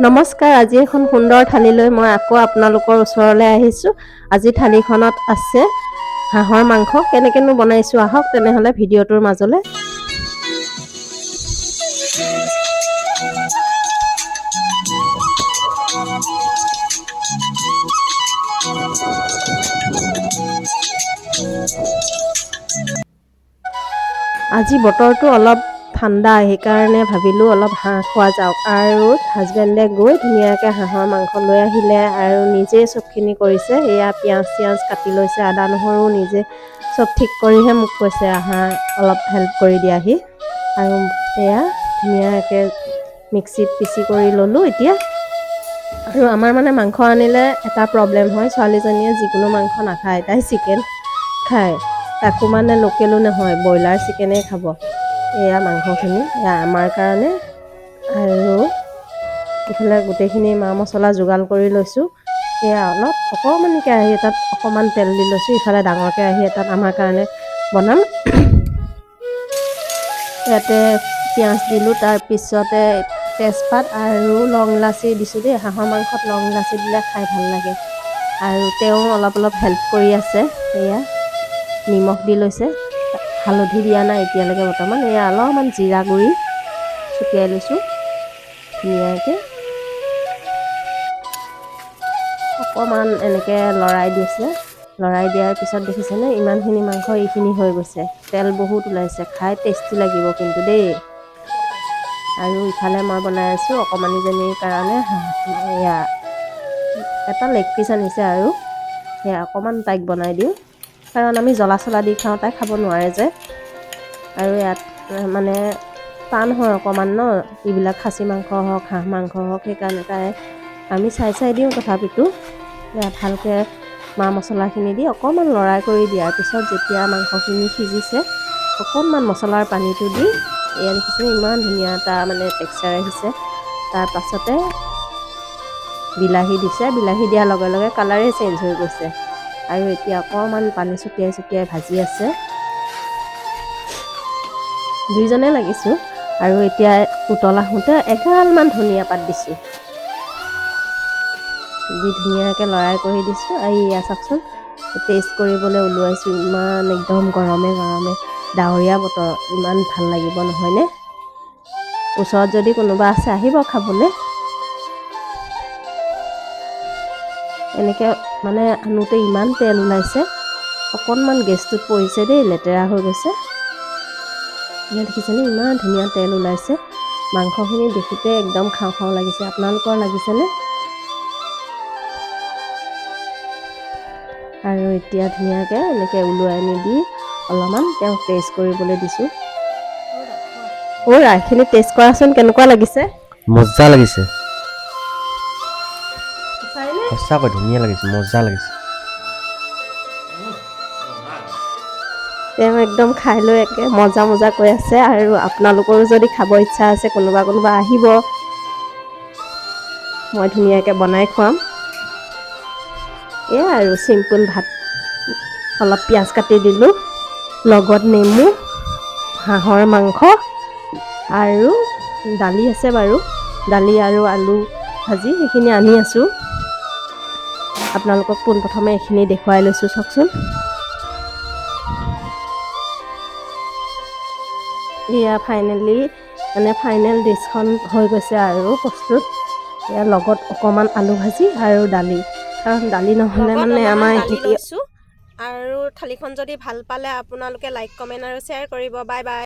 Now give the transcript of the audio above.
নমস্কাৰ, আজি এখন সুন্দৰ থালিলৈ মই আকৌ আপোনালোকৰ ওচৰলৈ আহিছোঁ। আজি থালিখনত আছে হাঁহৰ মাংস। কেনেকেনো বনাইছোঁ আহক তেনেহ'লে ভিডিঅ'টোৰ মাজলৈ। আজি বতৰটো অলপ ঠাণ্ডা, সেইকাৰণে ভাবিলোঁ অলপ হাঁহ খোৱা যাওক। আৰু হাজবেণ্ডে গৈ ধুনীয়াকৈ হাঁহৰ মাংস লৈ আহিলে আৰু নিজেই চবখিনি কৰিছে। এয়া পিঁয়াজ কাটি লৈছে, আদা নহৰু নিজে চব ঠিক কৰিহে মোক কৈছে হাঁহ অলপ হেল্প কৰি দিয়াহি। আৰু এয়া ধুনীয়াকৈ মিক্সিত পিচি কৰি ল'লোঁ এতিয়া। আৰু আমাৰ মানে মাংস আনিলে এটা প্ৰব্লেম হয়, ছোৱালীজনীয়ে যিকোনো মাংস নাখায়, তাই চিকেন খায়। তাকো মানে লোকেলো নহয়, ব্ৰইলাৰ চিকেনেই খাব। এয়া মাংসখিনি এয়া আমাৰ কাৰণে। আৰু ইফালে গোটেইখিনি মা মছলা যোগাৰ কৰি লৈছোঁ। এয়া অকণমানি কেৰাহী এটাত অকণমান তেল দি লৈছোঁ। ইফালে ডাঙৰ কেৰাহী এটাত আমাৰ কাৰণে বনাম। ইয়াতে পিঁয়াজ দিলোঁ, তাৰপিছতে তেজপাত আৰু লং ইলাচি দিছোঁ দেই। হাঁহৰ মাংসত লং ইলাচি দিলে খাই ভাল লাগে। আৰু তেওঁ অলপ হেল্প কৰি আছে। এয়া নিমখ দি লৈছে, হালধি দিয়া নাই এতিয়ালৈকে বৰ্তমান। এয়া অলপমান জিৰা গুড়ি ছটিয়াই লৈছোঁ ধুনীয়াকৈ। অকণমান এনেকৈ লৰাই দিছে। লৰাই দিয়াৰ পিছত দেখিছেনে ইমানখিনি মাংস এইখিনি হৈ গৈছে। তেল বহুত ওলাইছে, খাই টেষ্টি লাগিব কিন্তু দেই। আৰু ইফালে মই বনাই আছোঁ অকণমানিজনীৰ কাৰণে এয়া এটা লেগ পিচ আনিছে আৰু সেয়া অকণমান তাইক বনাই দিওঁ, কাৰণ আমি জ্বলা চলা দি খাওঁ, তাই খাব নোৱাৰে যে। আৰু ইয়াত মানে টান হয় অকণমান ন, এইবিলাক খাচী মাংস হওক হাঁহ মাংস হওক, সেইকাৰণে তাই আমি চাই দিওঁ। তথাপিতো এয়া ভালকৈ মা মছলাখিনি দি অকণমান লৰাই কৰি দিয়াৰ পিছত যেতিয়া মাংসখিনি সিজিছে, অকণমান মছলাৰ পানীটো দি এয়া দেখিছে ইমান ধুনীয়া এটা মানে টেক্সচাৰ আহিছে। তাৰ পাছতে বিলাহী দিছে, বিলাহী দিয়াৰ লগে লগে কালাৰেই চেঞ্জ হৈ গৈছে। আৰু এতিয়া অকণমান পানী ছটিয়াই ভাজি আছে। দুইজনে লাগিছোঁ। আৰু এতিয়া উতল আহোঁতে এগালমান ধনিয়া পাত দিছোঁ, দি ধুনীয়াকৈ লৰাই কৰি দিছোঁ। আৰু এয়া চাওকচোন টেষ্ট কৰিবলৈ ওলোৱাইছোঁ, ইমান একদম গৰমে ডাৱৰীয়া বতৰ, ইমান ভাল লাগিব নহয়নে? ওচৰত যদি কোনোবা আছে আহিব খাবলৈ। এনেকৈ মানে আনোতে ইমান তেল ওলাইছে, অকণমান গেছটোত পৰিছে দেই, লেতেৰা হৈ গৈছে। ইয়াত দেখিছেনে ইমান ধুনীয়া তেল ওলাইছে। মাংসখিনি দেখোঁতে একদম খাওঁ খাওঁ লাগিছে। আপোনালোকৰ লাগিছেনে? আৰু এতিয়া ধুনীয়াকৈ এনেকৈ ওলোৱাই নিদি অলপমান তেওঁক টেষ্ট কৰিবলৈ দিছোঁ। এইখিনি টেষ্ট কৰাচোন, কেনেকুৱা লাগিছে? মজা লাগিছে, সঁচাকৈ ধুনীয়া লাগিছে, মজা লাগিছে। তেওঁ একদম খাই লৈ একে মজা কৈ আছে। আৰু আপোনালোকৰো যদি খাব ইচ্ছা আছে, কোনোবা আহিব, মই ধুনীয়াকৈ বনাই খুৱাম। এয়া আৰু চিম্পুল ভাত, অলপ পিঁয়াজ কাটি দিলোঁ, লগত নেমু, হাঁহৰ মাংস আৰু দালি আছে বাৰু, দালি আৰু আলু ভাজি, সেইখিনি আনি আছোঁ। আপোনালোকক পোনপ্ৰথমে এইখিনি দেখুৱাই লৈছোঁ চাওকচোন। এয়া ফাইনেল ডিছখন হৈ গৈছে আৰু প্ৰস্তুত। ইয়াৰ লগত অকণমান আলু ভাজি আৰু দালি, কাৰণ দালি নহ'লে মানে আমাৰ দালি লৈছোঁ। আৰু থালিখন যদি ভাল পালে আপোনালোকে লাইক কমেণ্ট আৰু শ্বেয়াৰ কৰিব। Bye bye.